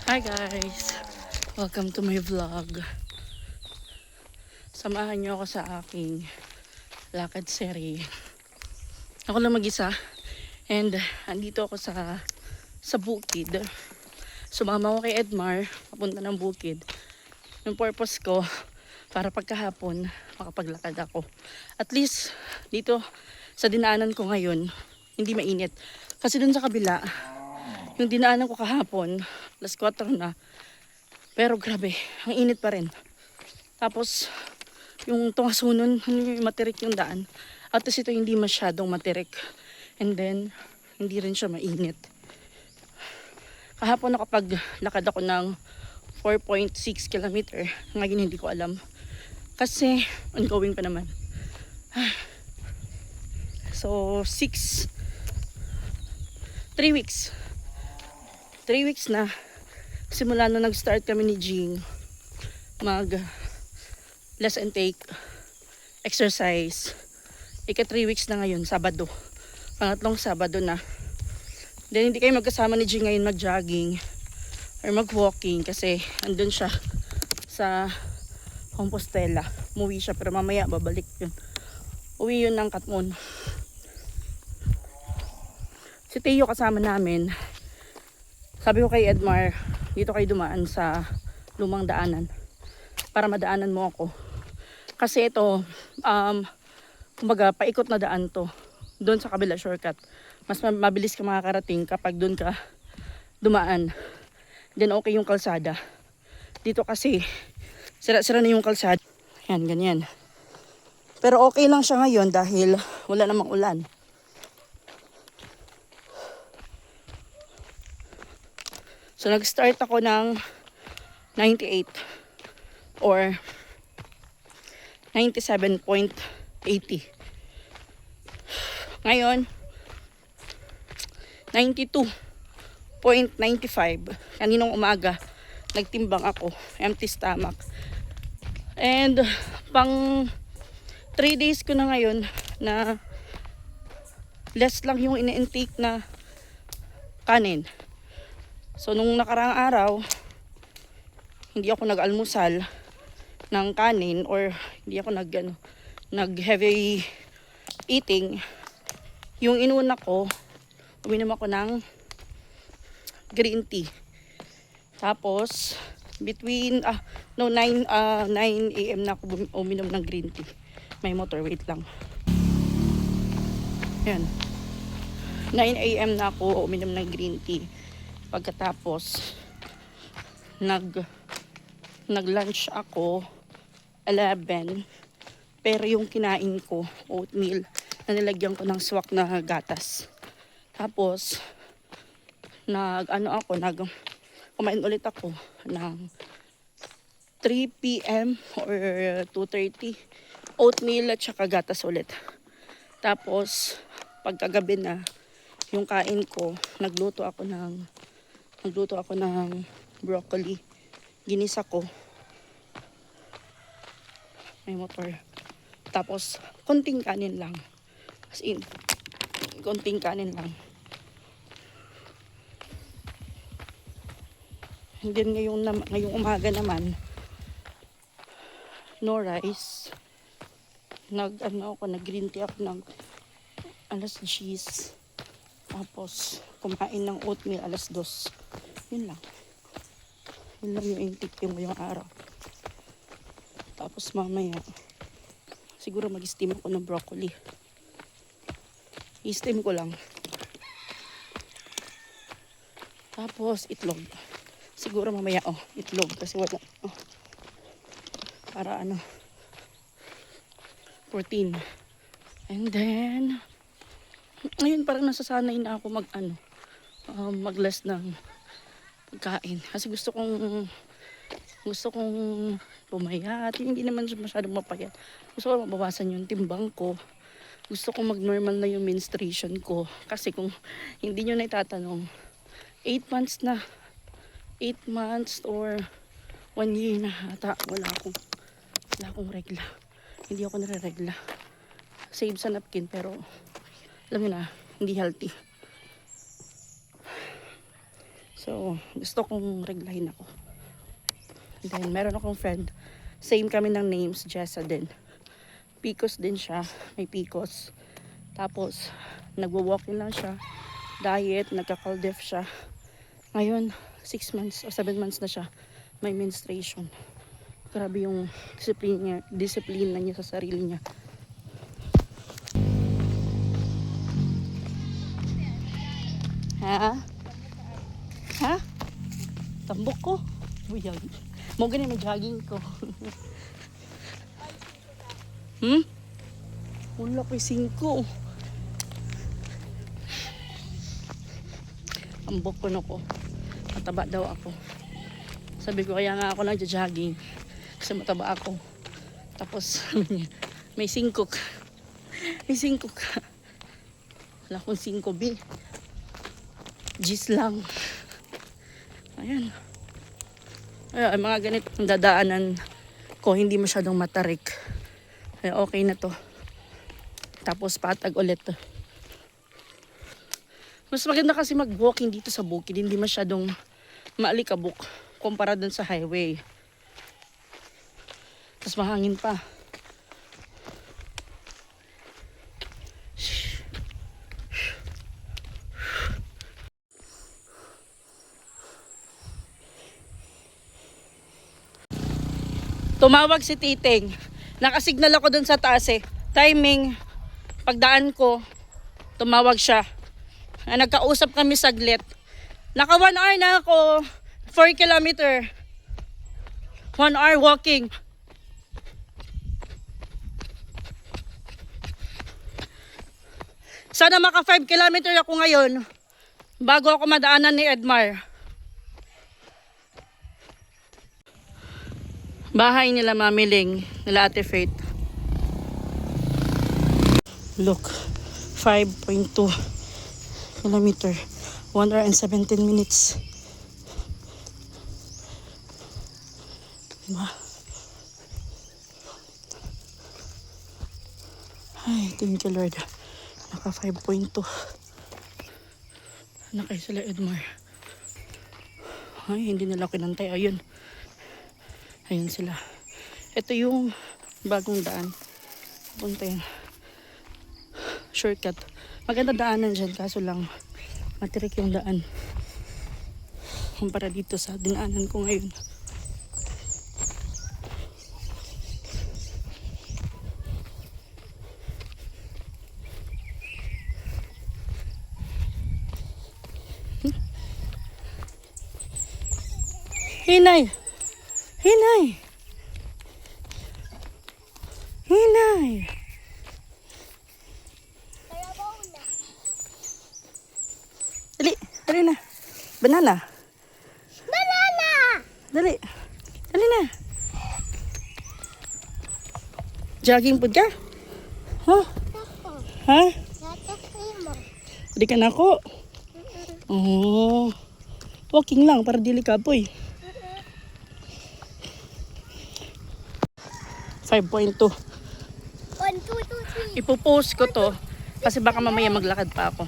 Hi guys! Welcome to my vlog. Samahan niyo ako sa aking lakad serye. Ako lang mag-isa and andito ako sa bukid. Sumama ako kay Edmar papunta ng bukid. Yung purpose ko para pagkahapon makapaglakad ako. At least dito sa dinaanan ko ngayon hindi mainit. Kasi dun sa kabila yung dinaanan ko kahapon, alas 4 na. Pero grabe, ang init pa rin. Tapos, yung tungasunon, matirik yung daan. At ito hindi masyadong matirik. And then, hindi rin siya mainit. Kahapon nakapaglakad ako ng 4.6 kilometer. Ngayon hindi ko alam. Kasi, ongoing pa naman. So, 3 weeks. 3 weeks na simula nung nag-start kami ni Jing mag less and take exercise. Ika 3 weeks na ngayon, Sabado. Pangatlong Sabado na. Then hindi kayo magkasama ni Jing ngayon mag-jogging or mag-walking kasi andun siya sa Compostela. Umuwi siya pero mamaya babalik yun. Uwi yun ng Katmon. Si Teo kasama namin. Sabi ko kay Edmar, dito kayo dumaan sa lumang daanan para madaanan mo ako. Kasi ito, kumbaga, paikot na daan to. Doon sa kabila shortcut. Mas mabilis ka makakarating kapag doon ka dumaan. Then okay yung kalsada. Dito kasi, sira-sira na yung kalsada. Yan, ganyan. Pero okay lang siya ngayon dahil wala namang ulan. So nag-start ako ng 98 or 97.80. Ngayon 92.95. Kaninong umaga nagtimbang ako, empty stomach. And pang 3 days ko na ngayon na less lang yung ine-intake na kanin. So nung nakaraang araw, hindi ako nag-almusal ng kanin or hindi ako nag-heavy eating. Yung inuna ko, uminom ako ng green tea. Tapos between 9 AM na ako uminom ng green tea. May motor, wait lang. Yan. 9 AM na ako uminom ng green tea. Pagkatapos nag-lunch ako 11, pero yung kinain ko oatmeal na nilagyan ko ng swak na gatas. Tapos kumain ulit ako ng 3 PM or 2:30, oatmeal at saka gatas ulit. Tapos pagkagabi na yung kain ko, nagluto ako ng broccoli. Ginisa ko. May motor. Tapos, konting kanin lang. As in, konting kanin lang. And then, ngayong umaga naman, no rice. Nag-green tea ako ng alas 10. Tapos, kumain ng oatmeal alas 2. Yun lang. Yun lang yung intake yung ngayong araw. Tapos mamaya, siguro mag-steam ako ng broccoli. I-steam ko lang. Tapos, itlog. Siguro mamaya, itlog. Kasi wala, para protein. And then, ngayon parang nasasanay na ako mag-less ng pagkain. Kasi gusto kong pumayat. Hindi naman masyadong mapayat. Gusto ko mabawasan yung timbang ko. Gusto kong mag-normal na yung menstruation ko. Kasi kung hindi nyo na itatanong, 8 months or 1 year na ata, wala akong regla. Hindi ako nare-regla. Save sa napkin pero alam mo na, hindi healthy. So, gusto kong reglahin ako. And then, meron akong friend. Same kami ng names, Jessa din. Picos din siya. May Picos. Tapos, nagwa-walking lang siya. Diet, nagka-caldef siya. Ngayon, 6 months o 7 months na siya. May menstruation. Grabe yung disiplina niya sa sarili niya. Ha? Ha? Tambok ko. Buyag. Mo ganyan may jogging ko. Wala ko 5. Ambok ko na ko. Mataba daw ako. Sabi ko kaya nga ako nagja-jogging. Kasi mataba ako. Tapos may 5 ka. May 5 ka. Wala akong 5 B. Gis lang. Ayan. Ay, mga ganitong dadaanan ko hindi masyadong matarik. Ay, okay na to. Tapos patag ulit. Mas maganda kasi mag-walking dito sa bukid. Hindi masyadong maalikabok kumpara dun sa highway. Tapos mahangin pa. Tumawag si Titing. Nakasignal ako dun sa taas eh. Timing, pagdaan ko, tumawag siya. Nagkausap kami saglit. Naka 1 hour na ako. 4 kilometer. 1 hour walking. Sana maka 5 kilometer ako ngayon bago ako madaanan ni Edmar. Bahay nila mamiling, nila Ate Faith. Look, 5.2 kilometer, 1 hour and 17 minutes. Diba? Ay, thank you Lord. Naka 5.2. Nakay sila Edmar. Ay, hindi nila kinantay. Ayun. Ayun sila. Ito yung bagong daan. Punta yan. Shortcut. Maganda daanan dyan. Kaso lang, matirik yung daan. Kumpara dito sa dinaanan ko ngayon. Hinay! Hinay! Hinay! Dali! Dali na! Banana! Banana! Dali! Dali na! Jogging po ka? Ha? Ha? Dali ka na ako? Oh. Walking lang para dili ka po eh. 5.2. 1, 2, 2, 3. Ipopost ko to kasi baka mamaya maglakad pa ako.